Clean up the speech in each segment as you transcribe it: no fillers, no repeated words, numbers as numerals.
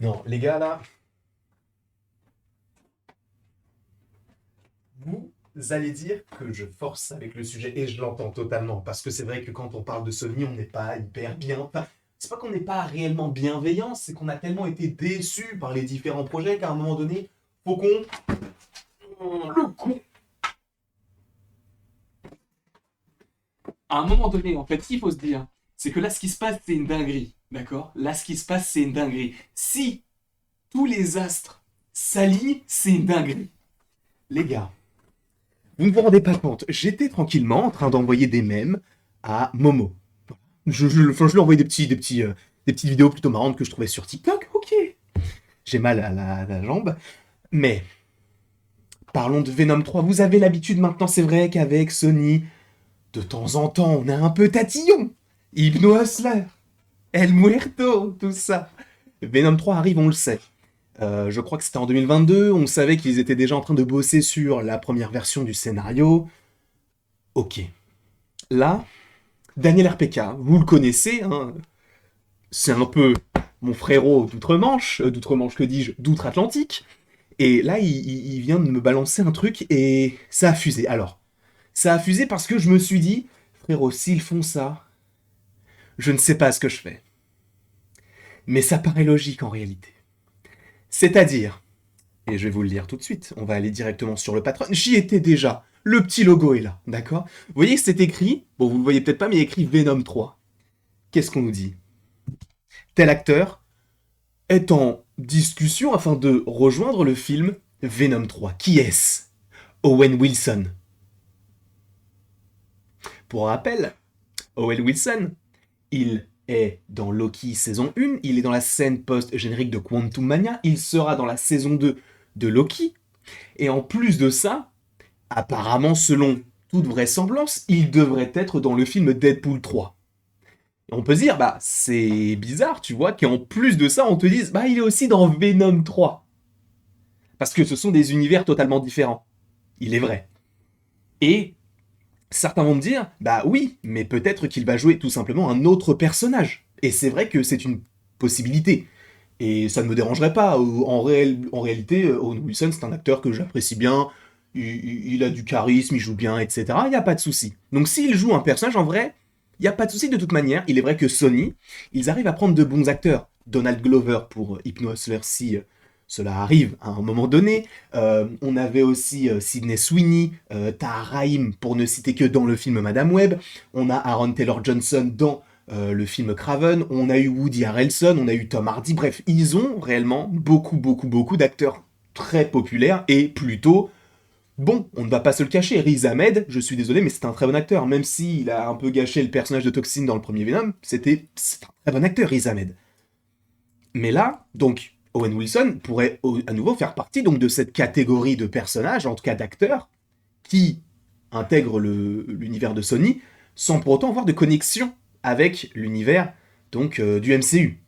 Non, les gars, là, vous allez dire que je force avec le sujet, et je l'entends totalement, parce que c'est vrai que quand on parle de Sony, on n'est pas hyper bien. Enfin, c'est pas qu'on n'est pas réellement bienveillant, c'est qu'on a tellement été déçus par les différents projets qu'à un moment donné, faut qu'on le coup. À un moment donné, en fait, ce qu'il faut se dire, c'est que là, ce qui se passe, c'est une dinguerie. D'accord? Là, ce qui se passe, c'est une dinguerie. Si tous les astres s'alignent, c'est une dinguerie. Les gars, vous ne vous rendez pas compte, j'étais tranquillement en train d'envoyer des mèmes à Momo. Enfin, je lui ai envoyé des petites vidéos plutôt marrantes que je trouvais sur TikTok, ok. J'ai mal à la jambe. Mais parlons de Venom 3. Vous avez l'habitude maintenant, c'est vrai qu'avec Sony, de temps en temps, on est un peu tatillon. Hypno Hustler, El Muerto, tout ça. Venom 3 arrive, on le sait. Je crois que c'était en 2022, on savait qu'ils étaient déjà en train de bosser sur la première version du scénario. Ok. Là, Daniel RPK, vous le connaissez, hein, c'est un peu mon frérot d'outre-Manche, d'outre-Manche que dis-je, d'outre-Atlantique. Et là, il vient de me balancer un truc et ça a fusé. Alors, ça a fusé parce que je me suis dit, frérot, s'ils font ça, je ne sais pas ce que je fais. Mais ça paraît logique en réalité. C'est-à-dire, et je vais vous le dire tout de suite, on va aller directement sur le patron. J'y étais déjà. Le petit logo est là, d'accord? Vous voyez que c'est écrit, bon, vous le voyez peut-être pas, mais il y a écrit Venom 3. Qu'est-ce qu'on nous dit? Tel acteur est en discussion afin de rejoindre le film Venom 3. Qui est-ce? Owen Wilson. Pour rappel, Owen Wilson, il est dans Loki saison 1, il est dans la scène post-générique de Quantum Mania, il sera dans la saison 2 de Loki, et en plus de ça, apparemment selon toute vraisemblance, il devrait être dans le film Deadpool 3. Et on peut se dire, bah c'est bizarre, tu vois, qu'en plus de ça, on te dise, bah il est aussi dans Venom 3. Parce que ce sont des univers totalement différents. Il est vrai. Et certains vont me dire, bah oui, mais peut-être qu'il va jouer tout simplement un autre personnage. Et c'est vrai que c'est une possibilité. Et ça ne me dérangerait pas. En réalité, Owen Wilson, c'est un acteur que j'apprécie bien. Il a du charisme, il joue bien, etc. Il n'y a pas de souci. Donc s'il joue un personnage, en vrai, il n'y a pas de souci de toute manière. Il est vrai que Sony, ils arrivent à prendre de bons acteurs. Donald Glover pour Hypno Hustler, si cela arrive à un moment donné. On avait aussi Sydney Sweeney, Tahar Rahim, pour ne citer que dans le film Madame Web. On a Aaron Taylor-Johnson dans le film Craven. On a eu Woody Harrelson, on a eu Tom Hardy. Bref, ils ont réellement beaucoup d'acteurs très populaires et plutôt... Bon, on ne va pas se le cacher, Riz Ahmed, je suis désolé, mais c'est un très bon acteur. Même s'il a un peu gâché le personnage de Toxin dans le premier Venom, c'est un très bon acteur, Riz Ahmed. Mais là, donc, Owen Wilson pourrait à nouveau faire partie donc de cette catégorie de personnages, en tout cas d'acteurs, qui intègrent l'univers de Sony sans pour autant avoir de connexion avec l'univers donc du MCU.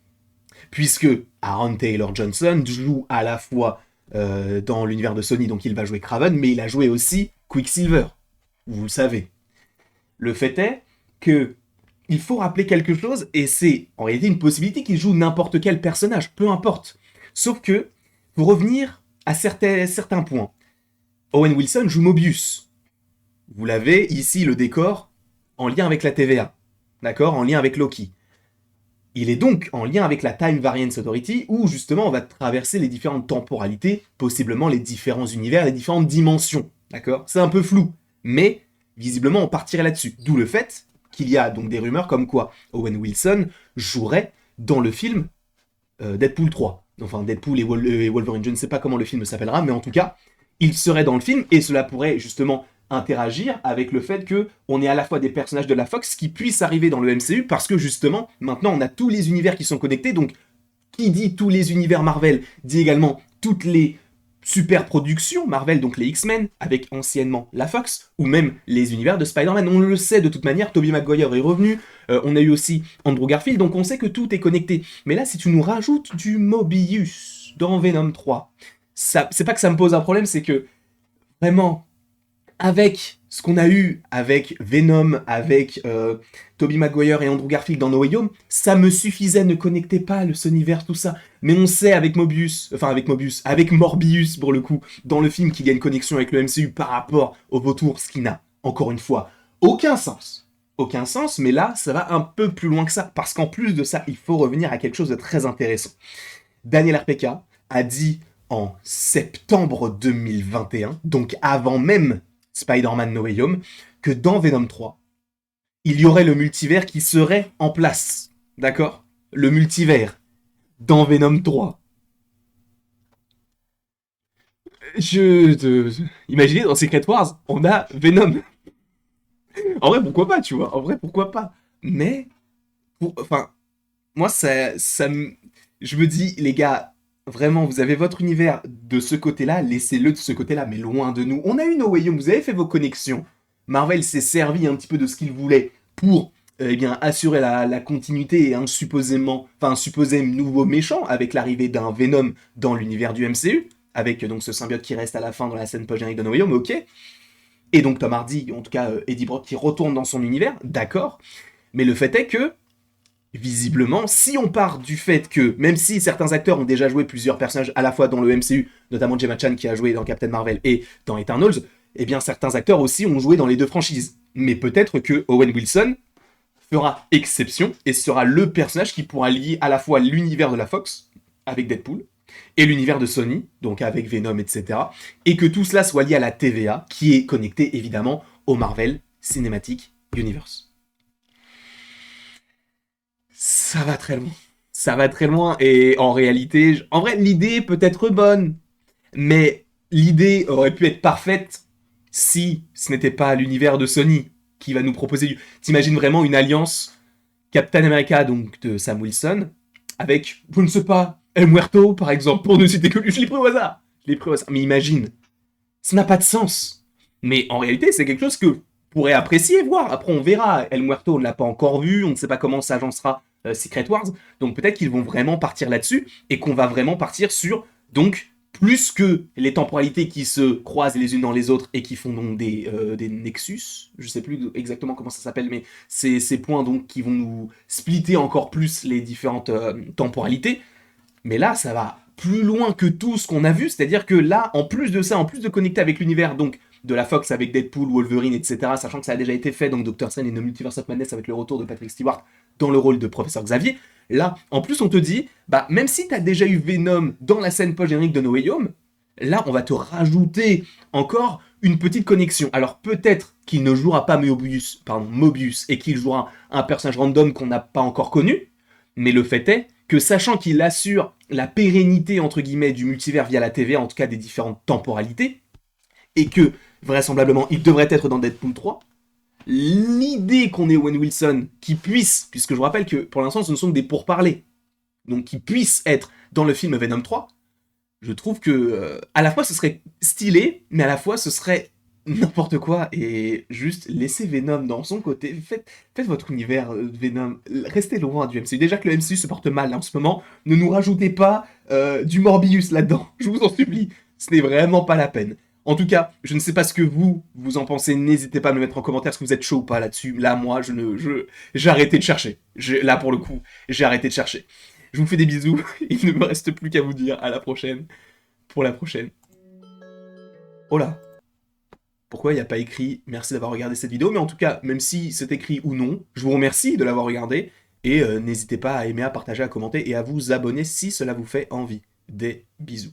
Puisque Aaron Taylor Johnson joue à la fois dans l'univers de Sony, donc il va jouer Kraven, mais il a joué aussi Quicksilver. Vous le savez. Le fait est que il faut rappeler quelque chose, et c'est en réalité une possibilité qu'il joue n'importe quel personnage, peu importe. Sauf que, pour revenir à certains points, Owen Wilson joue Mobius. Vous l'avez ici, le décor, en lien avec la TVA. D'accord? En lien avec Loki. Il est donc en lien avec la Time Variance Authority, où justement on va traverser les différentes temporalités, possiblement les différents univers, les différentes dimensions. D'accord? C'est un peu flou, mais visiblement on partirait là-dessus. D'où le fait qu'il y a donc des rumeurs comme quoi Owen Wilson jouerait dans le film Deadpool 3. Enfin, Deadpool et Wolverine, je ne sais pas comment le film s'appellera, mais en tout cas, il serait dans le film, et cela pourrait justement interagir avec le fait que on ait à la fois des personnages de la Fox qui puissent arriver dans le MCU, parce que justement, maintenant, on a tous les univers qui sont connectés, donc qui dit tous les univers Marvel, dit également toutes les super productions Marvel, donc les X-Men, avec anciennement la Fox, ou même les univers de Spider-Man. On le sait de toute manière, Tobey Maguire est revenu, on a eu aussi Andrew Garfield, donc on sait que tout est connecté. Mais là, si tu nous rajoutes du Mobius dans Venom 3, ça, c'est pas que ça me pose un problème, c'est que vraiment, avec ce qu'on a eu avec Venom, avec Tobey Maguire et Andrew Garfield dans No Way Home, ça me suffisait, ne connectez pas le Sonyverse, tout ça. Mais on sait avec avec Morbius pour le coup, dans le film qu'il y a une connexion avec le MCU par rapport au vautour, ce qui n'a, encore une fois, aucun sens. Aucun sens, mais là, ça va un peu plus loin que ça, parce qu'en plus de ça, il faut revenir à quelque chose de très intéressant. Daniel RPK a dit en septembre 2021, donc avant même Spider-Man No Way Home, que dans Venom 3, il y aurait le multivers qui serait en place. D'accord? Le multivers dans Venom 3. Imaginez, dans Secret Wars, on a Venom. En vrai, pourquoi pas, tu vois? En vrai, pourquoi pas? Mais, enfin, moi, je me dis, les gars, vraiment, vous avez votre univers de ce côté-là, laissez-le de ce côté-là, mais loin de nous. On a eu No Way Home, vous avez fait vos connexions. Marvel s'est servi un petit peu de ce qu'il voulait pour eh bien, assurer la continuité et un supposé nouveau méchant avec l'arrivée d'un Venom dans l'univers du MCU, avec donc ce symbiote qui reste à la fin dans la scène post-générique de No Way Home, ok. Et donc Tom Hardy, en tout cas Eddie Brock qui retourne dans son univers, d'accord. Mais le fait est que visiblement, si on part du fait que, même si certains acteurs ont déjà joué plusieurs personnages à la fois dans le MCU, notamment Gemma Chan qui a joué dans Captain Marvel et dans Eternals, eh bien certains acteurs aussi ont joué dans les deux franchises. Mais peut-être que Owen Wilson fera exception et sera le personnage qui pourra lier à la fois l'univers de la Fox, avec Deadpool, et l'univers de Sony, donc avec Venom, etc. Et que tout cela soit lié à la TVA, qui est connectée évidemment au Marvel Cinematic Universe. Ça va très loin. Ça va très loin et en réalité, en vrai, l'idée peut être bonne, mais l'idée aurait pu être parfaite si ce n'était pas l'univers de Sony qui va nous proposer du... T'imagines vraiment une alliance Captain America, donc de Sam Wilson, avec, je ne sais pas, El Muerto, par exemple, pour ne citer que lui. Je l'ai pris au hasard. Mais imagine, ça n'a pas de sens. Mais en réalité, c'est quelque chose que pourrait apprécier, voir. Après, on verra. El Muerto, on ne l'a pas encore vu, on ne sait pas comment s'agencera Secret Wars. Donc peut-être qu'ils vont vraiment partir là-dessus et qu'on va vraiment partir sur, donc, plus que les temporalités qui se croisent les unes dans les autres et qui font donc des nexus, je sais plus exactement comment ça s'appelle, mais c'est ces points donc qui vont nous splitter encore plus les différentes temporalités. Mais là, ça va plus loin que tout ce qu'on a vu, c'est-à-dire que là, en plus de ça, en plus de connecter avec l'univers donc de la Fox avec Deadpool, Wolverine, etc., sachant que ça a déjà été fait, donc Doctor Strange et No Multiverse of Madness avec le retour de Patrick Stewart dans le rôle de Professeur Xavier, là, en plus, on te dit, bah, même si t'as déjà eu Venom dans la scène post-générique de No Way Home, là, on va te rajouter encore une petite connexion. Alors peut-être qu'il ne jouera pas Mobius, et qu'il jouera un personnage random qu'on n'a pas encore connu, mais le fait est que sachant qu'il assure la pérennité entre guillemets du multivers via la TVA, en tout cas des différentes temporalités, et que vraisemblablement il devrait être dans Deadpool 3, l'idée qu'on ait Owen Wilson qui puisse, puisque je vous rappelle que pour l'instant ce ne sont que des pourparlers, donc qui puisse être dans le film Venom 3, je trouve que à la fois ce serait stylé, mais à la fois ce serait n'importe quoi, et juste laissez Venom dans son côté, faites votre univers Venom, restez loin du MCU. Déjà que le MCU se porte mal là, en ce moment, ne nous rajoutez pas du Morbius là-dedans, je vous en supplie, ce n'est vraiment pas la peine. En tout cas, je ne sais pas ce que vous en pensez, n'hésitez pas à me mettre en commentaire, est-ce que vous êtes chaud ou pas là-dessus. Là, moi, j'ai arrêté de chercher. Là, pour le coup, j'ai arrêté de chercher. Je vous fais des bisous, il ne me reste plus qu'à vous dire à la prochaine, pour la prochaine. Oh là, pourquoi il n'y a pas écrit « Merci d'avoir regardé cette vidéo », mais en tout cas, même si c'est écrit ou non, je vous remercie de l'avoir regardé, et n'hésitez pas à aimer, à partager, à commenter, et à vous abonner si cela vous fait envie. Des bisous.